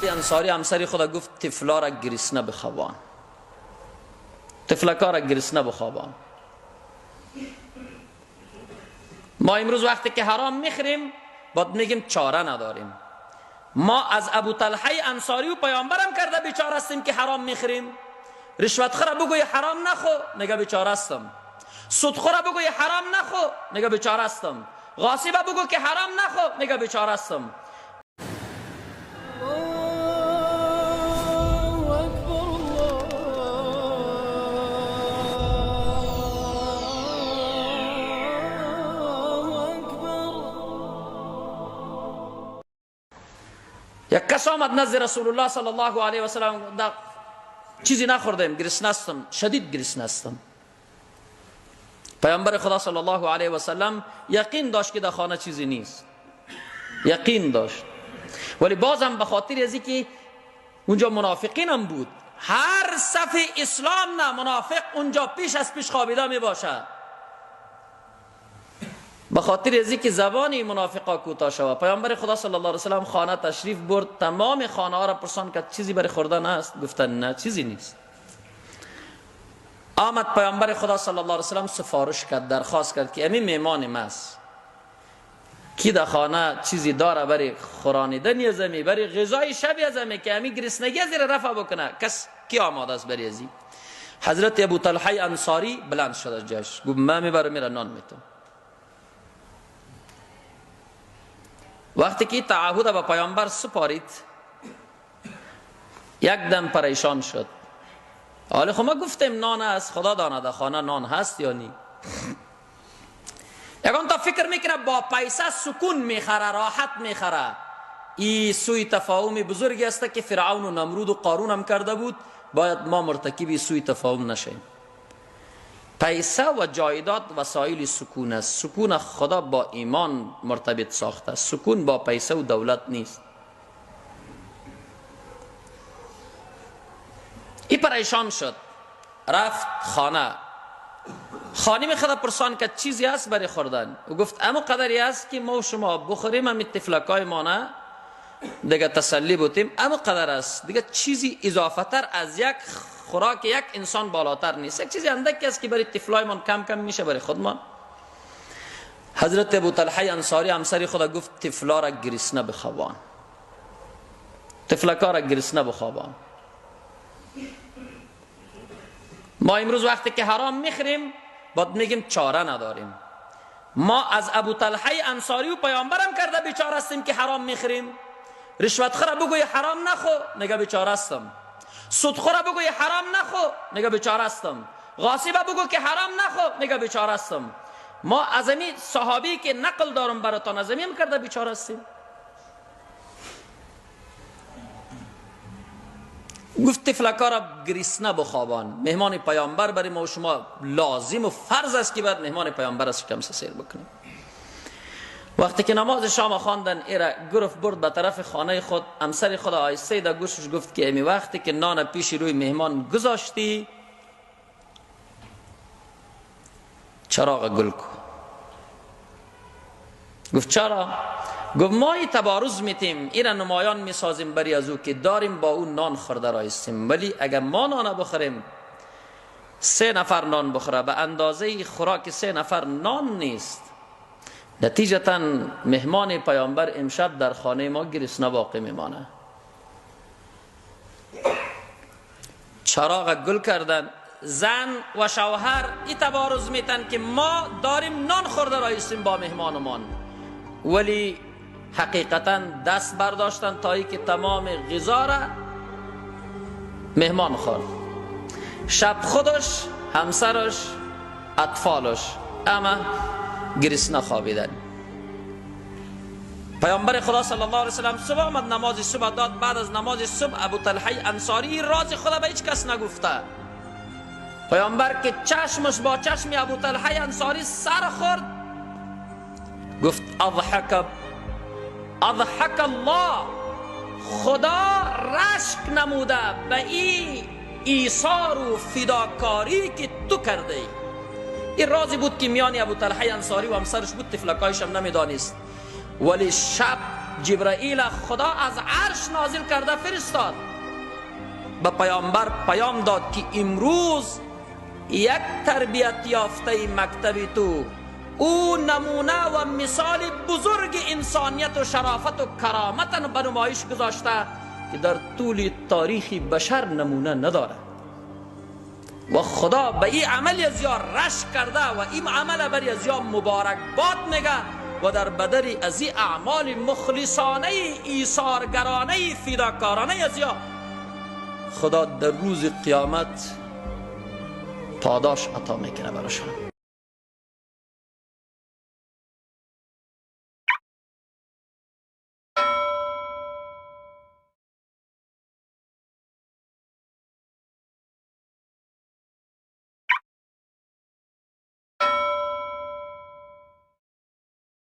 انصاری همسری خدا گفت طفلا را گرسنه بخوابان، طفلکا را گرسنه بخوابان. ما امروز وقتی که حرام میخوریم باید میگیم چاره نداریم. ما از ابو طلحه انصاری و پیامبرم کرده بیچاره هستیم که حرام میخوریم. رشوت خور بگوی حرام نخو، میگه بیچاره هستم. سود خور بگوی حرام نخو، میگه بیچاره هستم. غاصب بگو که حرام نخو، میگه بیچاره هستم. یک کس آمد نزد رسول الله صلی الله علیه و سلم، چیزی نخوردم، گرسنه هستم، شدید گرسنه هستم. پیامبر خدا صلی الله علیه و سلم یقین داشت که در خانه چیزی نیست، یقین داشت، ولی بازم به خاطر از اینکه اونجا منافقین هم بود، هر صف اسلام نه منافق اونجا پیش از پیش خوابیده می باشد. به خاطر از اینکه زبان منافقا کوتاه شود، پیامبر خدا صلی الله علیه و سلم خانه تشریف برد، تمام خانه ها را پرسان کرد چیزی برای خوردن است؟ گفتن نه چیزی نیست. آمد پیامبر خدا صلی الله علیه و سلم سفارش کرد، درخواست کرد که امی میمان ماست کی در خانه چیزی داره برای خورانیدن یزمی، برای غذای شب یزمی که امی گرسنگی از را رفع بکنه؟ کس کی آماده است برای ازی؟ حضرت ابو طلحه انصاری بلند شد از جاش، گفت من میبرم میرا نان میتم. وقتی که تعهد به پیامبر سپارید یک دم پریشان شد. حالا خب ما گفتیم نان است، خدا داند در خانه نان هست یا نی. یکان تا فکر میکنه با پیسه سکون میخره، راحت میخره. این سوی تفاهم بزرگی است که فرعون و نمرود و قارون هم کرده بود، باید ما مرتکب سوی تفاهم نشیم. پیسه و جایداد وسایل سکون است. سکون خدا با ایمان مرتبط ساخته است، سکون با پیسه و دولت نیست. این پریشان شد، رفت خانه. خانم خدا پرسان که چیزی هست برای خوردن؟ او گفت اما قدری هست که ما و شما بخوریم، همین تفلکای ما نه دیگه تسلی بودیم، اما قدر است، دیگه چیزی اضافه تر از یک خوراک یک انسان بالاتر نیست. یک چیزی اندکی است که برای طفلای من کم کم میشه برای خود ما. حضرت ابو طلحه انصاری همسری خدا گفت طفلا را گرسنه بخوابان، طفلکا را گرسنه بخوابان. ما امروز وقتی که حرام میخوریم باید میگیم چاره نداریم. ما از ابو طلحه انصاری و پیامبرم کرده بیچاره هستیم که حرام میخوریم. رشوت خور بگوی حرام نخو، میگه بیچاره هستم. سود خور بگوی حرام نخو، میگه بیچاره هستم. غاصب بگو که حرام نخو، میگه بیچاره هستم. ما از این صحابی که نقل دارم براتون از این کرده بیچاره هستیم. گفت طفلکا را گرسنه بخوابان. مهمان پیامبر برای ما و شما لازم و فرض است که باید مهمان پیامبر از شکم سیر بکنیم. وقتی که نماز شام خواندن ایرا گرفت برد به طرف خانه خود، همسر خود آیسته در گوشش گفت که امی وقتی که نان پیش روی مهمان گذاشتی چراغ گل کو. گفت چرا؟ گفت ما ای تبارز میتیم، ایرا نمایان میسازیم بری از او که داریم با اون نان خورده رایستیم، ولی اگر ما نان بخوریم 3 نفر نان بخوره به اندازه خوراک 3 نفر نان نیست. نتیجتا مهمان پیامبر امشب در خانه ما گرسنه باقی میمانه. چراغ گل کردن. زن و شوهر ای تبارز میتن که ما داریم نان خورده رایستیم با مهمانمان، ولی حقیقتا دست برداشتن تا ای که تمام غذا را مهمان خورد. شب خودش، همسرش، اطفالش اما گرسنه خوابیدن. پیامبر خدا صلی الله علیه و سلم صبح آمد نماز صبح داد. بعد از نماز صبح ابو طلحه انصاری راز خدا به هیچ کس نگفته. پیامبر که چشمش با چشم ابو طلحه انصاری سر خورد، گفت اضحک الله، خدا رشک نموده به این ایثار و فداکاری که تو کرده ای. این رازی بود که میان ابو طلحه انصاری و همسرش بود، طفلکایش هم نمیدانست. ولی شب جبرائیل خدا از عرش نازل کرده فرستاد، به پیامبر پیام داد که امروز یک تربیت یافته مکتب تو، او نمونه و مثال بزرگ انسانیت و شرافت و کرامت به نمایش گذاشته که در طول تاریخ بشر نمونه نداره و خدا به این عمل از یا رشک کرده و این عمل بر از یا مبارک باد میگه و در بدر از این اعمال مخلصانه ایثارگرانه فداکارانه از یا خدا در روز قیامت پاداش عطا میکنه براشون.